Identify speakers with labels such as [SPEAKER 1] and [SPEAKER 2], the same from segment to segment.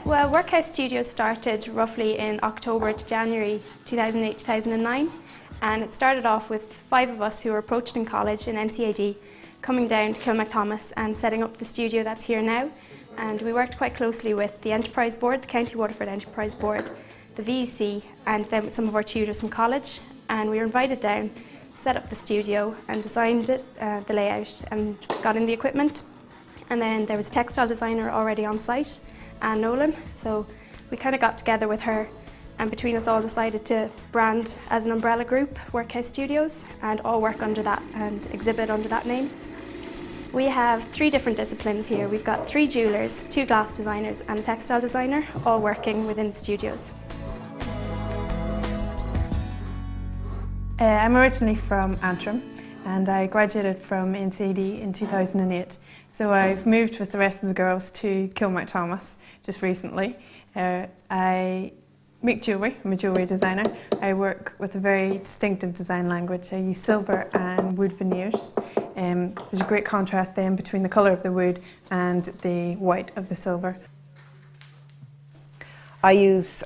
[SPEAKER 1] Well, Workhouse Studios started roughly in October to January 2008-2009, and it started off with 5 of us who were approached in college in NCAD, coming down to Kilmacthomas and setting up the studio that's here now. And we worked quite closely with the Enterprise Board, the County Waterford Enterprise Board, the VEC, and then with some of our tutors from college. And we were invited down, set up the studio and designed it, the layout, and got in the equipment. And then there was a textile designer already on site, Anne Nolan, so we kind of got together with her, and between us all decided to brand as an umbrella group Workhouse Studios and all work under that and exhibit under that name. We have 3 different disciplines here. We've got 3 jewellers, 2 glass designers and a textile designer, all working within the studios.
[SPEAKER 2] I'm originally from Antrim and I graduated from NCAD in 2008. So I've moved with the rest of the girls to Kilmacthomas just recently. I make jewellery, I'm a jewellery designer. I work with a very distinctive design language. I use silver and wood veneers. There's a great contrast then between the colour of the wood and the white of the silver.
[SPEAKER 3] I use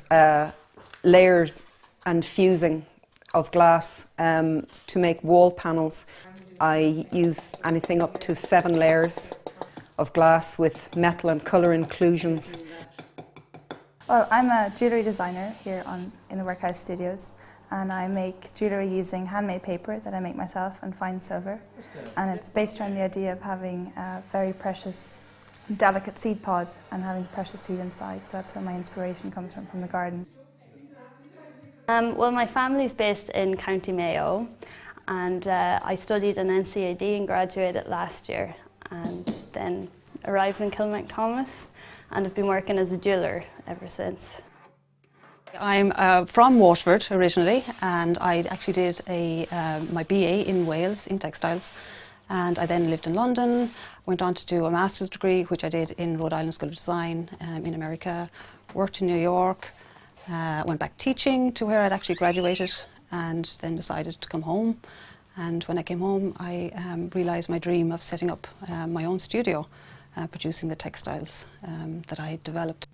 [SPEAKER 3] layers and fusing of glass to make wall panels. I use anything up to 7 layers of glass with metal and colour inclusions.
[SPEAKER 4] Well, I'm a jewellery designer here in the Workhouse Studios, and I make jewellery using handmade paper that I make myself and fine silver, and it's based around the idea of having a very precious, delicate seed pod and having the precious seed inside, so that's where my inspiration comes from the garden.
[SPEAKER 5] Well, my family's based in County Mayo, and I studied in NCAD and graduated last year, and then arrived in Kilmacthomas and have been working as a jeweller ever since.
[SPEAKER 6] I'm from Waterford originally, and I actually did my BA in Wales in textiles, and I then lived in London, went on to do a master's degree which I did in Rhode Island School of Design in America, worked in New York, went back teaching to where I'd actually graduated, and then decided to come home. And when I came home, I realised my dream of setting up my own studio, producing the textiles that I developed.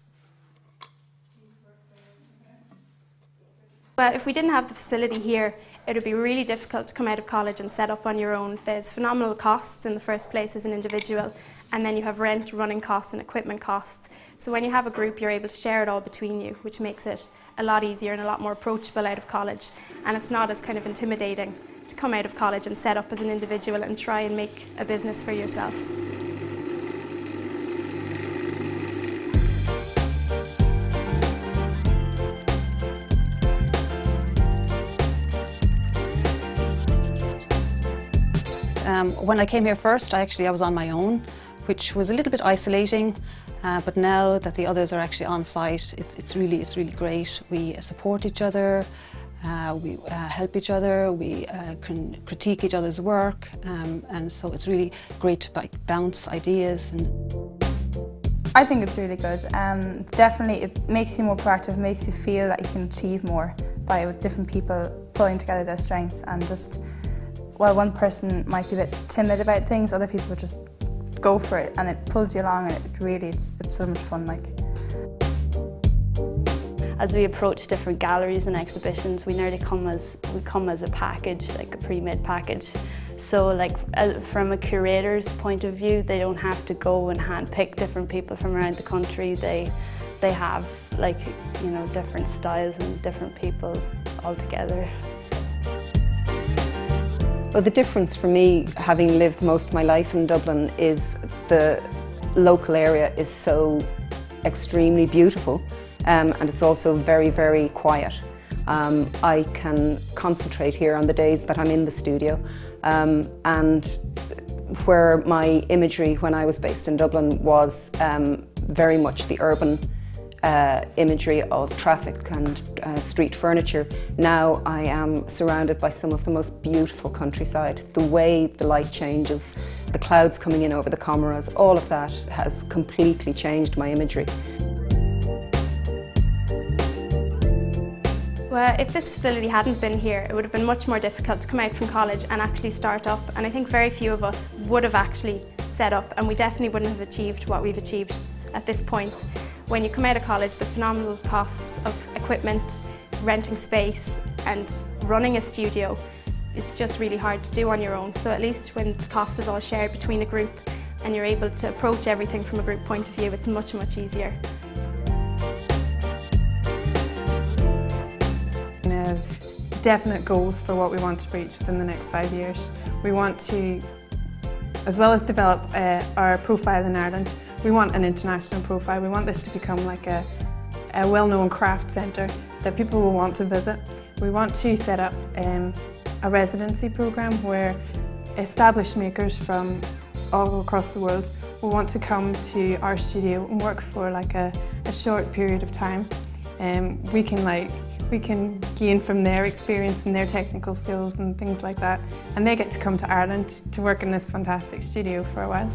[SPEAKER 1] Well, if we didn't have the facility here, it would be really difficult to come out of college and set up on your own. There's phenomenal costs in the first place as an individual, and then you have rent, running costs and equipment costs. So when you have a group, you're able to share it all between you, which makes it a lot easier and a lot more approachable out of college. And it's not as kind of intimidating to come out of college and set up as an individual and try and make a business for yourself.
[SPEAKER 6] When I came here first, I was on my own, which was a little bit isolating, but now that the others are actually on site, it's really great. We support each other, we help each other, we can critique each other's work, and so it's really great to bounce ideas.
[SPEAKER 4] I think it's really good. Definitely it makes you more proactive, makes you feel that you can achieve more by different people pulling together their strengths, and just while one person might be a bit timid about things, other people just go for it and it pulls you along, and it's so much fun.
[SPEAKER 5] As we approach different galleries and exhibitions, we nearly come as a package, like a pre-made package. So from a curator's point of view, they don't have to go and hand-pick different people from around the country. They have different styles and different people all together.
[SPEAKER 3] Well, the difference for me, having lived most of my life in Dublin, is the local area is so extremely beautiful, and it's also very quiet. I can concentrate here on the days that I'm in the studio, and where my imagery when I was based in Dublin was very much the urban imagery of traffic and street furniture. Now I am surrounded by some of the most beautiful countryside. The way the light changes, the clouds coming in over the Comoras, all of that has completely changed my imagery.
[SPEAKER 1] Well, if this facility hadn't been here, it would have been much more difficult to come out from college and actually start up, and I think very few of us would have actually set up, and we definitely wouldn't have achieved what we've achieved at this point. When you come out of college, the phenomenal costs of equipment, renting space and running a studio, it's just really hard to do on your own. So at least when the cost is all shared between a group and you're able to approach everything from a group point of view, it's much, much easier.
[SPEAKER 2] We have definite goals for what we want to reach within the next 5 years. We want to, as well as develop our profile in Ireland, we want an international profile. We want this to become like a well-known craft centre that people will want to visit. We want to set up a residency programme where established makers from all across the world will want to come to our studio and work for like a short period of time. We can gain from their experience and their technical skills and things like that, and they get to come to Ireland to work in this fantastic studio for a while.